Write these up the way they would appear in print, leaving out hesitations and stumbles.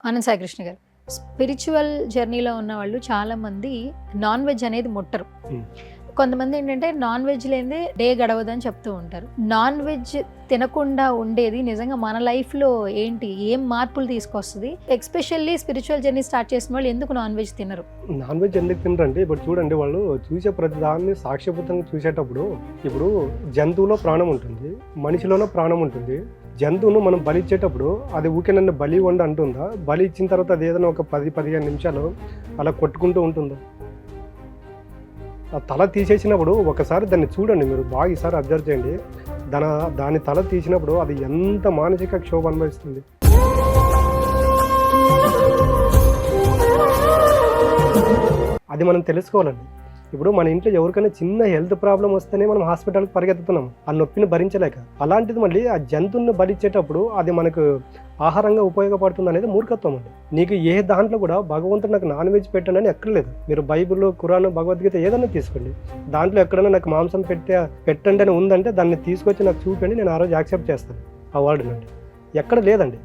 ఆనంద్ సాయి కృష్ణ గారు, స్పిరిచువల్ జర్నీలో ఉన్న వాళ్ళు చాలా మంది నాన్ వెజ్ అనేది ముట్టరు. కొంతమంది ఏంటంటే నాన్ వెజ్ లేనిదే డే గడవదని చెప్తూ ఉంటారు. నాన్ వెజ్ తినకుండా ఉండేది నిజంగా మన లైఫ్లో ఏంటి, ఏం మార్పులు తీసుకొస్తుంది? ఎస్పెషల్లీ స్పిరిచువల్ జర్నీ స్టార్ట్ చేసిన వాళ్ళు ఎందుకు నాన్ వెజ్ తినరు? నాన్ వెజ్ ఎందుకు తినరంటే, ఇప్పుడు చూడండి, వాళ్ళు చూసే ప్రతి దాన్ని సాక్ష్యభూతంగా చూసేటప్పుడు, ఇప్పుడు జంతువులో ప్రాణం ఉంటుంది, మనిషిలోనో ప్రాణం ఉంటుంది. జంతువును మనం బలి ఇచ్చేటప్పుడు అది ఊకే నన్ను బలి వండి అంటుందా? బలి ఇచ్చిన తర్వాత అది ఏదైనా ఒక 10-15 నిమిషాలు అలా కొట్టుకుంటూ ఉంటుందా? ఆ తల తీసేసినప్పుడు ఒకసారి దాన్ని చూడండి, మీరు బాగా ఈసారి అబ్జర్వ్ చేయండి. దాని తల తీసినప్పుడు అది ఎంత మానసిక క్షోభ అనుభవిస్తుంది. అది మనం తెలుసుకోవాలండి. ఇప్పుడు మన ఇంట్లో ఎవరికైనా చిన్న హెల్త్ ప్రాబ్లం వస్తేనే మనం హాస్పిటల్కి పరిగెత్తుతున్నాం, ఆ నొప్పిని భరించలేక. అలాంటిది మళ్ళీ ఆ జంతువుని బలిచ్చేటప్పుడు అది మనకు ఆహారంగా ఉపయోగపడుతుంది అనేది మూర్ఖత్వం అండి. నీకు ఏ దాంట్లో కూడా భగవంతుడు నాకు నాన్ వెజ్ పెట్టండి అని ఎక్కర్లేదు. మీరు బైబిల్, ఖురాన్, భగవద్గీత ఏదైనా తీసుకోండి, దాంట్లో ఎక్కడైనా నాకు మాంసం పెట్టండి అని ఉందంటే దాన్ని తీసుకొచ్చి నాకు చూపండి, నేను ఆ రోజు యాక్సెప్ట్ చేస్తాను ఆ వర్డ్ నుండి. ఎక్కడ లేదండి.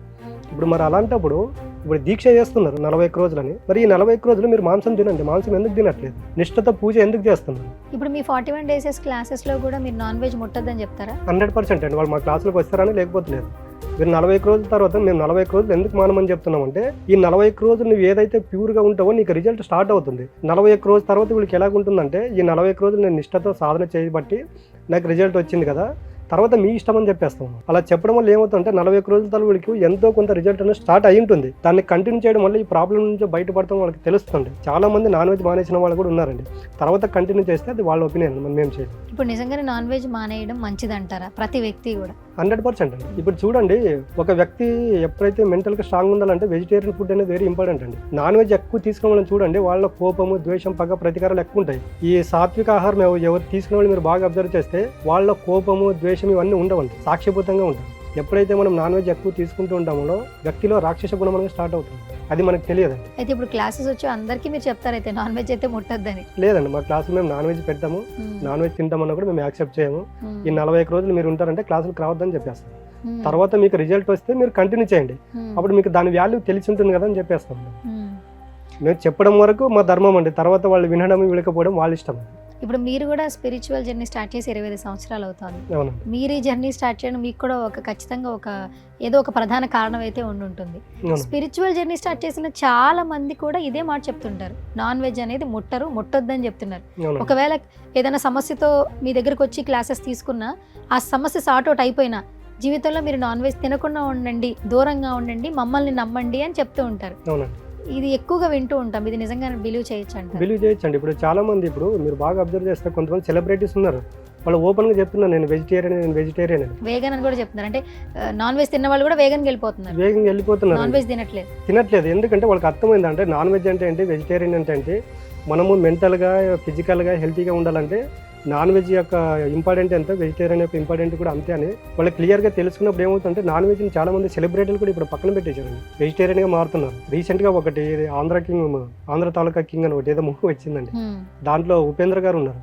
ఇప్పుడు మరి అలాంటప్పుడు ఇప్పుడు దీక్ష చేస్తున్నారు 41 రోజులని, మరి ఈ 41 రోజులు మీరు మాంసం తినండి. మాంసం ఎందుకు తినట్లేదు? నిష్ఠతో పూజ ఎందుకు చేస్తున్నారు? ఇప్పుడు మీ 41 డేస్ క్లాసెస్లో కూడా మీరు నాన్ వెజ్ ముట్టద్దని చెప్తారా? 100% అండి. వాళ్ళు మా క్లాసులకు వస్తారని, లేకపోతే లేదు. మీరు 41 రోజుల తర్వాత మేము 41 రోజులు ఎందుకు మానమని చెప్తున్నామంటే, ఈ 41 రోజులు నువ్వు ఏదైతే ప్యూర్గా ఉంటావో నీకు రిజల్ట్ స్టార్ట్ అవుతుంది. 41 రోజుల తర్వాత వీళ్ళకి ఎలాగుంటుందంటే, ఈ 41 రోజులు నేను నిష్ఠతో సాధన చేయబట్టి నాకు రిజల్ట్ వచ్చింది కదా, తర్వాత మీ ఇష్టం అని చెప్పేస్తాం. అలా చెప్పడం వల్ల ఏమవుతుందంటే 41 రోజుల తర్వాత వీళ్ళకి ఎంతో కొంత రిజల్ట్ అనేది స్టార్ట్ అయి ఉంటుంది. దాన్ని కంటిన్యూ చేయడం వల్ల ఈ ప్రాబ్లం నుంచి బయటపడతాం వాళ్ళకి తెలుస్తుంది. చాలా మంది నాన్ వెజ్ మానేసిన వాళ్ళు కూడా ఉన్నారండి. తర్వాత కంటిన్యూ చేస్తే అది వాళ్ళ ఒపీనియన్, మనం ఏం చేయాలి. ఇప్పుడు నిజంగానే నాన్ వెజ్ మానేయడం మంచిదంటారా ప్రతి వ్యక్తి కూడా? 100% అండి. ఇప్పుడు చూడండి, ఒక వ్యక్తి ఎప్పుడైతే మెంటల్గా స్ట్రాంగ్ ఉండాలంటే వెజిటేరియన్ ఫుడ్ అనేది వెరీ ఇంపార్టెంట్ అండి. నాన్ వెజ్ ఎక్కువ తీసుకోవాలని చూడండి, వాళ్ళ కోపము, ద్వేషం, పగ, ప్రతీకారాలు ఎక్కువ ఉంటాయి. ఈ సాత్విక ఆహారం ఎవరు తీసుకునే వాళ్ళు మీరు బాగా అబ్జర్వ్ చేస్తే వాళ్ళ కోపము, ద్వేషం ఇవన్నీ ఉండవండి, సాక్ష్యభూతంగా ఉంటాయి. ఎప్పుడైతే మనం నాన్ వెజ్ ఎక్కువ తీసుకుంటూ ఉంటామో వ్యక్తిలో రాక్షస గుణం అనేది స్టార్ట్ అవుతుంది. అది మనకు తెలియదండి. అయితే ఇప్పుడు క్లాసెస్ వచ్చి అందరికీ మీరు చెప్తారైతే నాన్ వెజ్ అయితే ముట్టద్దని? లేదండి, మా క్లాసులో మేము నాన్ వెజ్ పెట్టాము, నాన్ వెజ్ తింటామన్నా కూడా మేము యాక్సెప్ట్ చేయము. ఈ 41 రోజులు మీరు ఉంటారంటే క్లాసులకు రావద్దని చెప్పేస్తాం. తర్వాత మీకు రిజల్ట్ వస్తే మీరు కంటిన్యూ చేయండి, అప్పుడు మీకు దాని వాల్యూ తెలిసి ఉంటుంది కదా అని చెప్పేస్తాం. మేము చెప్పడం వరకు మా ధర్మం అండి, తర్వాత వాళ్ళు వినడం వినకపోవడం వాళ్ళ ఇష్టం. ఇప్పుడు మీరు కూడా స్పిరిచువల్ జర్నీ స్టార్ట్ చేసి 25 సంవత్సరాలు అవుతుంది. అవునండి. మీరు ఈ జర్నీ స్టార్ట్ చేయడం మీకు కూడా ఖచ్చితంగా ఏదో ఒక ప్రధాన కారణం అయితే ఉంటుంది. స్పిరిచువల్ జర్నీ స్టార్ట్ చేసిన చాలా మంది కూడా ఇదే మాట చెప్తుంటారు, నాన్ వెజ్ అనేది ముట్టొద్దని చెప్తున్నారు. ఒకవేళ ఏదైనా సమస్యతో మీ దగ్గరకు వచ్చి క్లాసెస్ తీసుకున్నా, ఆ సమస్య సార్ట్ అవుట్ అయిపోయినా జీవితంలో మీరు నాన్ వెజ్ తినకుండా ఉండండి, దూరంగా ఉండండి, మమ్మల్ని నమ్మండి అని చెప్తూ ఉంటారు. ఇది ఎక్కువగా వింటూ ఉంటాం. ఇది నిజంగా బిలీవ్ చేయొచ్చు? బిలీవ్ చేయొచ్చండి. ఇప్పుడు చాలా మంది, ఇప్పుడు మీరు బాగా అబ్జర్వ్ చేస్తే కొంతమంది సెలబ్రిటీస్ ఉన్నారు, వాళ్ళు ఓపెన్ గా చెప్తున్నారు నేను వెజిటేరియన్ అని. వేగన్ అని కూడా చెప్తున్నారు. అంటే నాన్ వెజ్ తిన్న వాళ్ళు కూడా వేగన్ వెళ్ళిపోతున్నారు, నాన్ వెజ్ తినట్లేదు. ఎందుకంటే వాళ్ళకి అర్థమైందంటే నాన్ వెజ్ అంటే ఏంటి, వెజిటేరియన్ అంటే ఏంటి, మనము మెంటల్గా, ఫిజికల్గా హెల్తీగా ఉండాలంటే నాన్ వెజ్ యొక్క ఇంపార్టెంట్ ఎంత, వెజిటేరియన్ యొక్క ఇంపార్టెంట్ కూడా అంతే అని వాళ్ళు క్లియర్గా తెలుసుకున్నప్పుడు ఏమవుతుందంటే, నాన్ వెజ్ని చాలా మంది సెలబ్రిటీలు కూడా ఇప్పుడు పక్కన పెట్టేశారు, వెజిటేరియన్గా మారుతున్నారు. రీసెంట్గా ఒకటి ఆంధ్ర తాలూకా కింగ్ అని ఒకటి ఏదో మూవీ వచ్చిందండి, దాంట్లో ఉపేంద్ర గారు ఉన్నారు.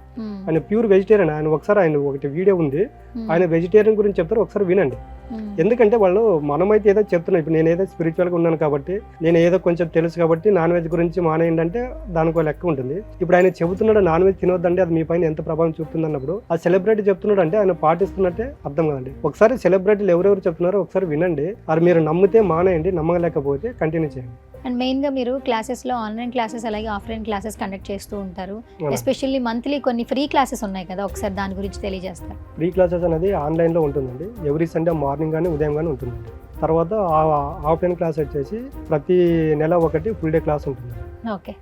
ఆయన ప్యూర్ వెజిటేరియన్. ఆయన ఒకటి వీడియో ఉంది, ఆయన వెజిటేరియన్ గురించి చెప్తారు, ఒకసారి వినండి. ఎందుకంటే వాళ్ళు మనమైతే ఏదో చెప్తున్నాం, ఇప్పుడు నేను ఏదో స్పిరిచువల్గా ఉన్నాను కాబట్టి, నేను ఏదో కొంచెం తెలుసు కాబట్టి నాన్ వెజ్ గురించి మానేయండి అంటే దానికి లెక్క ఉంటుంది. ఇప్పుడు ఆయన చెబుతున్నాడు నాన్ వెజ్ తినొద్దంటే అది మీ పైన ఎంత ప్రభావం చూపుతుంది అన్నప్పుడు, ఆ సెలబ్రిటీ చెప్తున్నాడు అంటే ఆయన పాటిస్తున్నట్టే అర్థం కదండి. ఒకసారి సెలబ్రిటీలు ఎవరెవరు చెప్తున్నారో ఒకసారి వినండి, అది మీరు నమ్మితే మానేయండి, నమ్మలేకపోతే కంటిన్యూ చేయండి. అండ్ మెయిన్గా మీరు క్లాసెస్లో ఆన్లైన్ క్లాసెస్ అలాగే ఆఫ్లైన్ క్లాసెస్ కండక్ట్ చేస్తూ ఉంటారు. ఎస్పెషల్లీ మంత్లీ కొన్ని ఫ్రీ క్లాసెస్ ఉన్నాయి కదా, ఒకసారి దాని గురించి తెలియజేస్తారు? ఫ్రీ క్లాసెస్ అనేది ఆన్లైన్లో ఉంటుందండి, ఎవ్రీ సండే మార్నింగ్ కానీ ఉదయం కానీ ఉంటుందండి. తర్వాత ఆఫ్లైన్ క్లాస్ వచ్చేసి ప్రతి నెల ఒకటి ఫుల్ డే క్లాస్ ఉంటుంది. ఓకే.